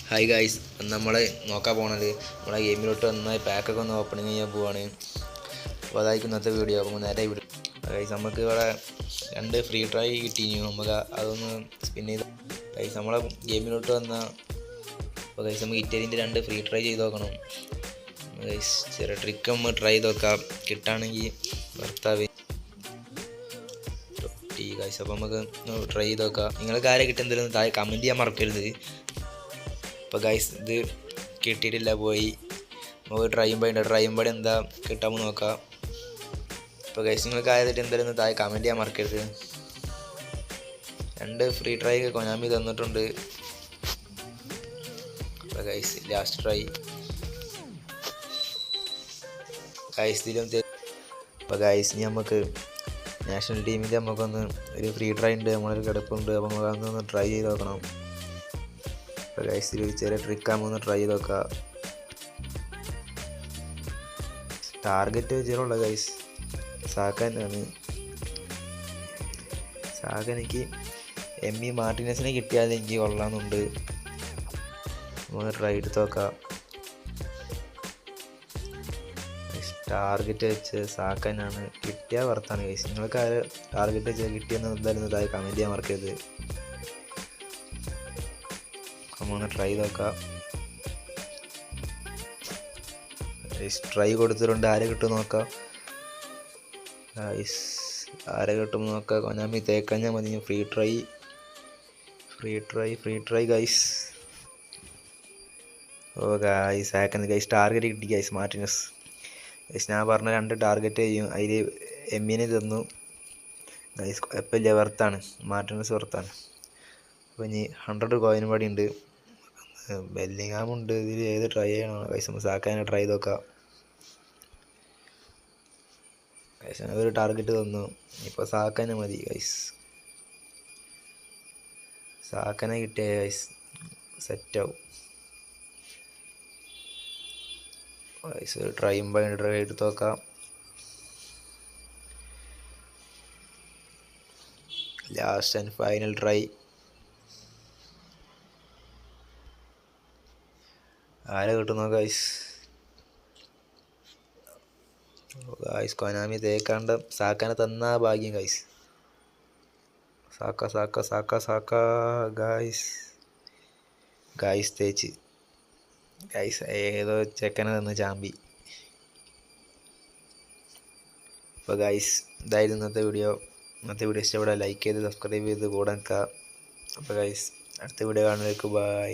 Hi guys, നമ്മൾ നോക്കാൻ പോണത് നമ്മളെ ഗെയിമിലോട്ട് വന്ന പാക്കൊക്കെ ഒന്ന് ഓപ്പണിങ് ചെയ്യാൻ പോവാണ്. അപ്പോൾ അതായിരിക്കും ഇന്നത്തെ വീഡിയോ. അപ്പോൾ നേരെ വീഡിയോ ഗൈസ്, നമുക്ക് ഇവിടെ 2 ഫ്രീ ട്രൈ കിട്ടിയിരുന്നു. നമുക്ക് അതൊന്ന് സ്പിൻ ചെയ്ത് ഗൈസ് നമ്മളെ ഗെയിമിലോട്ട് വന്ന അപ്പോൾ ഗൈസ് നമുക്ക് ഇറ്റലിൻ്റെ 2 ഫ്രീ ട്രൈ ചെയ്ത് നോക്കണം. ഗൈസ് ചെറിയ ട്രിക്ക് നമ്മൾ ട്രൈ ചെയ്ത് നോക്കാം, കിട്ടുകയാണെങ്കിൽ ഭർത്താവ് ഗൈസ്. അപ്പോൾ നമുക്ക് ട്രൈ ചെയ്ത് നോക്കാം. നിങ്ങൾക്ക് ആരെ കിട്ടുന്നതിലും താഴെ കമൻറ്റ് ചെയ്യാൻ മറക്കരുത്. അപ്പോൾ ഗൈസ് ഇത് കിട്ടിയിട്ടില്ല, പോയി. നമുക്ക് ട്രൈ ചെയ്യുമ്പോൾ എന്താ കിട്ടാമെന്ന് നോക്കാം. അപ്പോൾ ഗൈസ് നിങ്ങൾക്ക് ആയതായിട്ട് എന്തായാലും താഴെ കമൻറ്റ് ചെയ്യാൻ മറക്കരുത്. 2 ഫ്രീ ട്രൈ കൊനാമി തന്നിട്ടുണ്ട്. അപ്പോൾ ഗൈസ് ലാസ്റ്റ് ട്രൈ ഗൈസ് ഇതിലും. അപ്പോൾ ഗൈസ് ഇനി നമുക്ക് നാഷണൽ ടീമിൻ്റെ നമുക്കൊന്ന് ഒരു ഫ്രീ ട്രൈ ഉണ്ട്, നമ്മളൊരു കിടപ്പുണ്ട്. അപ്പോൾ നമുക്ക് അതൊന്ന് ട്രൈ ചെയ്ത് നോക്കണം. അപ്പോൾ ഗൈസ് ഇതിൽ ചെറിയ ട്രിക്കാകുമ്പോൾ ട്രൈ ചെയ്ത് നോക്കാം. ടാർഗറ്റ് 0 ഉള്ള ഗൈസ് സാക്കാനാണ്. സാക്ക എനിക്ക് എമ്മി മാർട്ടിനസിനെ കിട്ടിയാൽ എനിക്ക് കൊള്ളാമെന്നുണ്ട്. നമുക്ക് ട്രൈ എടുത്ത് നോക്കാം. ടാർഗറ്റ് വെച്ച് സാക്കാനാണ് കിട്ടിയ വർത്താണ് ഗൈസ്. നിങ്ങൾക്ക് ആര് ടാർഗറ്റ് വെച്ച് കിട്ടിയെന്ന് എന്തായാലും ഇതായി കമൻറ്റ് ചെയ്യാൻ മറക്കരുത്. ഒന്ന് ട്രൈ നോക്കാം. ട്രൈ കൊടുത്തിട്ടുണ്ട്, ആരെ കിട്ടും നോക്കാം. ആരെ കിട്ടും നോക്കാം. കൊനാമി തേക്കഞ്ഞാൽ മതി. Free try guys. ഓ ഗൈസ് ആക്കുന്നത് ഗൈസ്, ടാർഗറ്റ് കിട്ടി ഗൈസ് മാർട്ടിനസ്. ഗൈസ് ഞാൻ പറഞ്ഞ 2 ടാർഗറ്റ് ചെയ്യും, അതിൽ എമ്മിനെ തന്നു ഗൈസ്. കുഴപ്പമില്ല, വർത്താണ്. മാർട്ടിനസ് വർത്താണ്. അപ്പോൾ ഇനി 100 കോയിനും പാടി ഉണ്ട്. ബെല്ലിങ്ങാമുണ്ട്. ഇതിൽ ഏത് ട്രൈ ചെയ്യണോ ഗൈസ്? നമുക്ക് സാക്കാനെ ട്രൈ ചെയ്ത് നോക്കാം. ഗൈസ് ഒരു ടാർഗറ്റ് തന്നു, ഇപ്പോൾ സാക്കാനെ മതി ഗൈസ്. സാക്കാനെ കിട്ടിയ ഗൈസ് സെറ്റാവും ഗൈസ്. ഒരു ട്രൈ എടുത്ത് നോക്കാം. Last and final try. ആരെ കിട്ടുന്നു ഗൈസ്? കൊനാമി തേക്കാണ്ട് സാക്കാനെ തന്ന ഭാഗ്യം ഗൈസ്. സാക്ക ഗൈസ് തേച്ച് ഗൈസ് ഏതോ ചെക്കനെ തന്ന് ചാമ്പി. അപ്പോൾ ഗൈസ് ഇതായിരുന്നു ഇന്നത്തെ വീഡിയോ ഇഷ്ടപ്പെടാൻ ലൈക്ക് ചെയ്ത് സബ്സ്ക്രൈബ് ചെയ്ത് കൂടെ നിൽക്കുക. അപ്പോൾ ഗൈസ് അടുത്ത വീഡിയോ കാണുന്നവർക്ക് ബൈ.